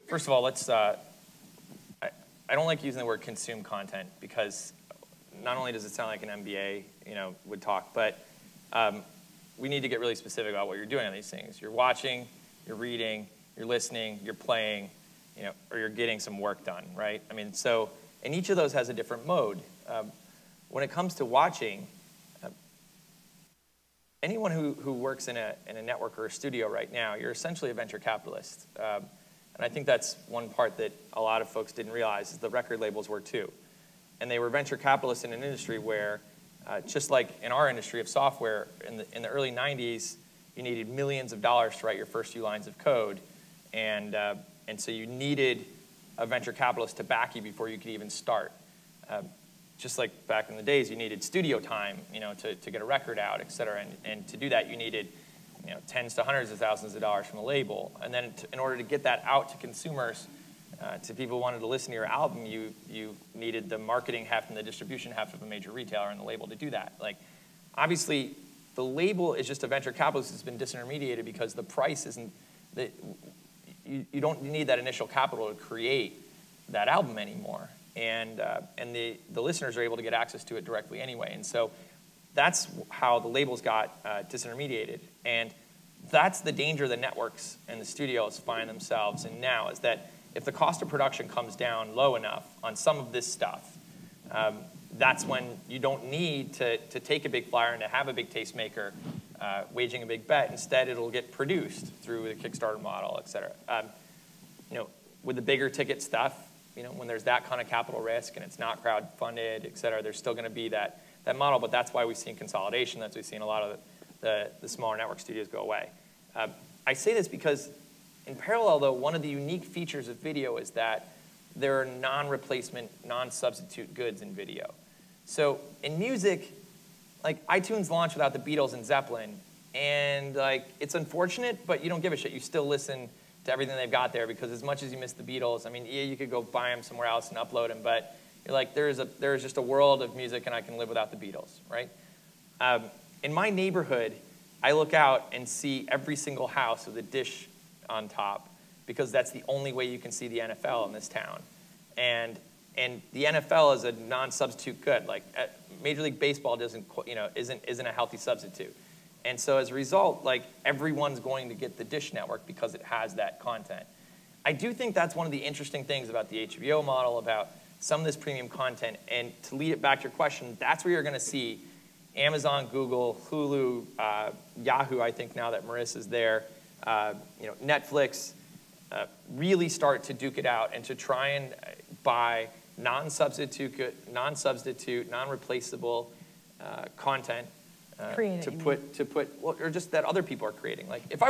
first of all, let's. I don't like using the word consume content because not only does it sound like an MBA, would talk, but we need to get really specific about what you're doing on these things. You're watching, you're reading, you're listening, you're playing, or you're getting some work done, right? I mean, so, and each of those has a different mode. When it comes to watching, anyone who works in a network or a studio right now, you're essentially a venture capitalist. And I think that's one part that a lot of folks didn't realize is the record labels were too. And they were venture capitalists in an industry where, just like in our industry of software, in the early 90s, you needed millions of dollars to write your first few lines of code. And so you needed a venture capitalist to back you before you could even start. Just like back in the days, you needed studio time, to get a record out, et cetera. And to do that, you needed, tens to hundreds of thousands of dollars from a label. And then in order to get that out to consumers, to people who wanted to listen to your album, you needed the marketing heft and the distribution heft of a major retailer and the label to do that. Like, obviously, the label is just a venture capitalist that's been disintermediated because the price isn't, you don't need that initial capital to create that album anymore. And the listeners are able to get access to it directly anyway. And so that's how the labels got disintermediated. And that's the danger the networks and the studios find themselves in now, is that if the cost of production comes down low enough on some of this stuff, that's when you don't need to take a big flyer and to have a big tastemaker waging a big bet. Instead, it'll get produced through the Kickstarter model, et cetera. With the bigger ticket stuff, when there's that kind of capital risk and it's not crowd-funded, et cetera, there's still going to be that model. But that's why we've seen consolidation. That's why we've seen a lot of the smaller network studios go away. I say this because in parallel, though, one of the unique features of video is that there are non-replacement, non-substitute goods in video. So in music, like iTunes launched without the Beatles and Zeppelin, and like it's unfortunate, but you don't give a shit. You still listen to everything they've got there because as much as you miss the Beatles, I mean, yeah, you could go buy them somewhere else and upload them, but you're like, there's just a world of music, and I can live without the Beatles, right? In my neighborhood, I look out and see every single house with a dish on top because that's the only way you can see the NFL in this town. And the NFL is a non-substitute good. Like Major League Baseball isn't a healthy substitute. And so as a result, like everyone's going to get the Dish Network because it has that content. I do think that's one of the interesting things about the HBO model, about some of this premium content. And to lead it back to your question, that's where you're going to see Amazon, Google, Hulu, Yahoo, I think now that Marissa's there, Netflix, really start to duke it out and to try and buy non-substitute, non-replaceable content or just that other people are creating. Like if I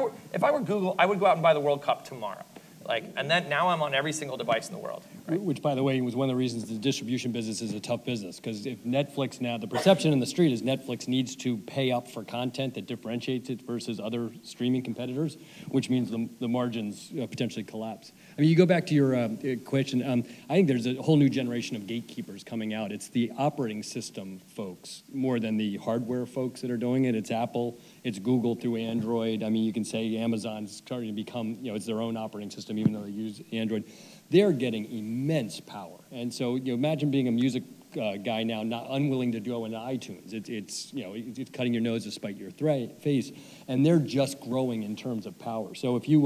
were Google, I would go out and buy the World Cup tomorrow. And then now I'm on every single device in the world. Right? Which, by the way, was one of the reasons the distribution business is a tough business. Because if Netflix now, the perception in the street is Netflix needs to pay up for content that differentiates it versus other streaming competitors, which means the margins potentially collapse. I mean, you go back to your question. I think there's a whole new generation of gatekeepers coming out. It's the operating system folks more than the hardware folks that are doing it. It's Apple. It's Google through Android. I mean, you can say Amazon's starting to become, it's their own operating system, even though they use Android. They're getting immense power. And so imagine being a music guy now, not unwilling to go into iTunes. It's cutting your nose to spite your face. And they're just growing in terms of power. So if you,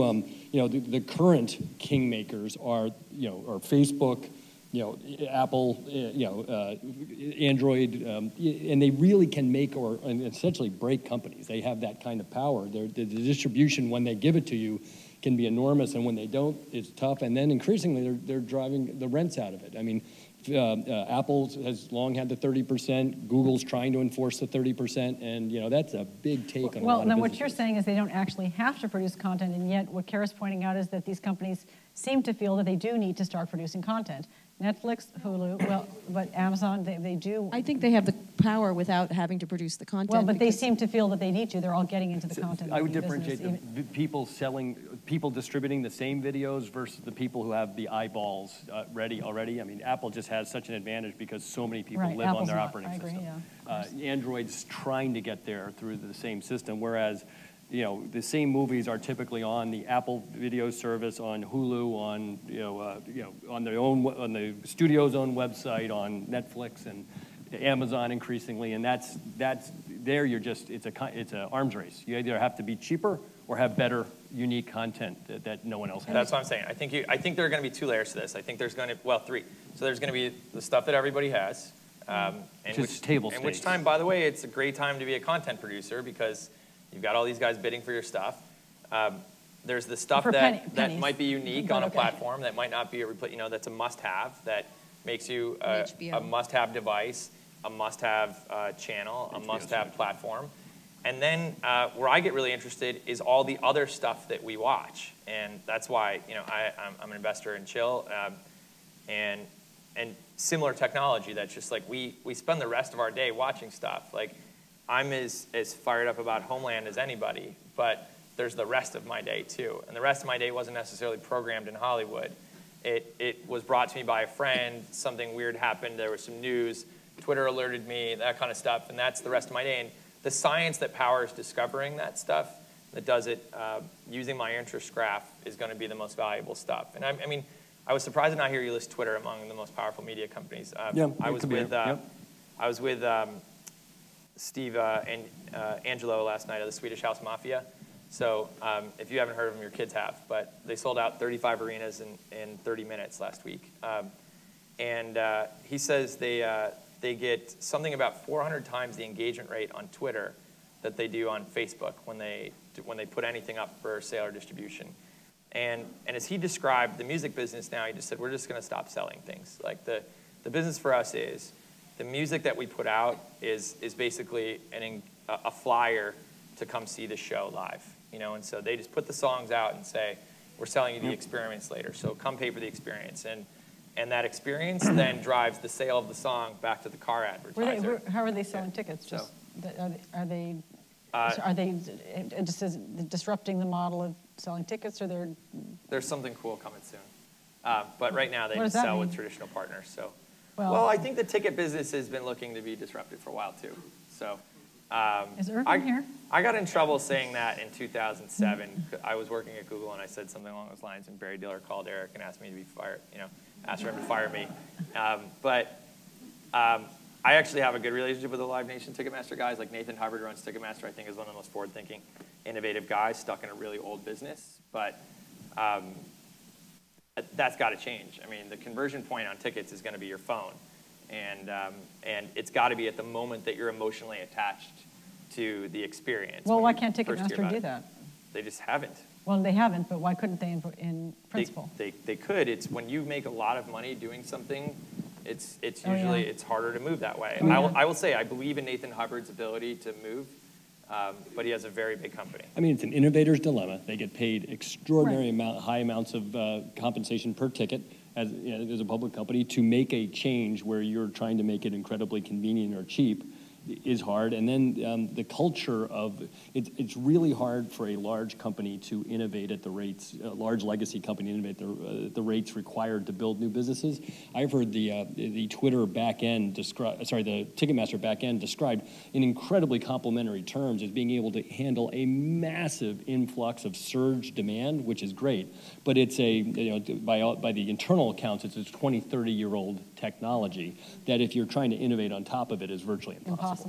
the current kingmakers are Facebook, Apple, Android, and they really can make or essentially break companies. They have that kind of power. The distribution, when they give it to you, can be enormous, and when they don't, it's tough. And then increasingly, they're driving the rents out of it. I mean, Apple has long had the 30%. Google's trying to enforce the 30%, and that's a big take on a lot of businesses. Well, then what you're saying is they don't actually have to produce content, and yet what Kara's pointing out is that these companies seem to feel that they do need to start producing content. Netflix, Hulu, but Amazon, they do. I think they have the power without having to produce the content. Well, but they seem to feel that they need to. They're all getting into the content. I would differentiate the people distributing the same videos versus the people who have the eyeballs ready already. I mean, Apple just has such an advantage because so many people live Apple's on their not, operating I agree, system. Yeah, Android's trying to get there through the same system, whereas you know, the same movies are typically on the Apple video service, on Hulu, on, on the studio's own website, on Netflix and Amazon increasingly, and that's there. It's a arms race. You either have to be cheaper or have better, unique content that no one else has. That's what I'm saying. I think there are going to be 2 layers to this. I think there's going to, well, 3. So there's going to be the stuff that everybody has, and table and stakes. which time, by the way, it's a great time to be a content producer because you've got all these guys bidding for your stuff. There's the stuff that might be unique on a platform that might not be that's a must-have, that makes you a must-have device, a must-have channel, a must-have platform. And then where I get really interested is all the other stuff that we watch. And that's why I'm an investor in Chill and similar technology that's just like we spend the rest of our day watching stuff. Like I'm as fired up about Homeland as anybody, but there's the rest of my day too. And the rest of my day wasn't necessarily programmed in Hollywood. It was brought to me by a friend, something weird happened, there was some news, Twitter alerted me, that kind of stuff, and that's the rest of my day. And the science that powers discovering that stuff, that does it using my interest graph, is going to be the most valuable stuff. And I mean, I was surprised to not hear you list Twitter among the most powerful media companies. I was with Steve and Angelo last night of the Swedish House Mafia. So if you haven't heard of them, your kids have. But they sold out 35 arenas in 30 minutes last week. And he says they get something about 400 times the engagement rate on Twitter that they do on Facebook when they put anything up for sale or distribution. And as he described the music business now, he just said, we're just going to stop selling things. Like the business for us is the music that we put out is basically a flyer to come see the show live. And so they just put the songs out and say, we're selling you the experience later, so come pay for the experience. And that experience then drives the sale of the song back to the car advertiser. How are they selling tickets? Just, are they just disrupting the model of selling tickets, or there's something cool coming soon. But right now they just sell with traditional partners. So, well, I think the ticket business has been looking to be disrupted for a while too. So, is Irving here? I got in trouble saying that in 2007. I was working at Google and I said something along those lines, and Barry Diller called Eric and asked me to be fired. Asked for him to fire me. But I actually have a good relationship with the Live Nation Ticketmaster guys. Like Nathan Hubbard runs Ticketmaster, I think is one of the most forward-thinking, innovative guys stuck in a really old business. But that's got to change. I mean, the conversion point on tickets is going to be your phone. And it's got to be at the moment that you're emotionally attached to the experience. Well, why can't Ticketmaster do that? They just haven't. Well, they haven't, but why couldn't they in principle? They could. It's when you make a lot of money doing something, it's usually it's harder to move that way. I will say I believe in Nathan Hubbard's ability to move, but he has a very big company. I mean, it's an innovator's dilemma. They get paid extraordinary high amounts of compensation per ticket as a public company. To make a change where you're trying to make it incredibly convenient or cheap is hard. And then the culture of it's really hard for a large company to innovate at the rates, a large legacy company innovate the rates required to build new businesses. I've heard the Twitter backend the Ticketmaster backend described in incredibly complimentary terms as being able to handle a massive influx of surge demand, which is great. But it's by the internal accounts, it's a 20, 30-year-old technology that if you're trying to innovate on top of it is virtually impossible.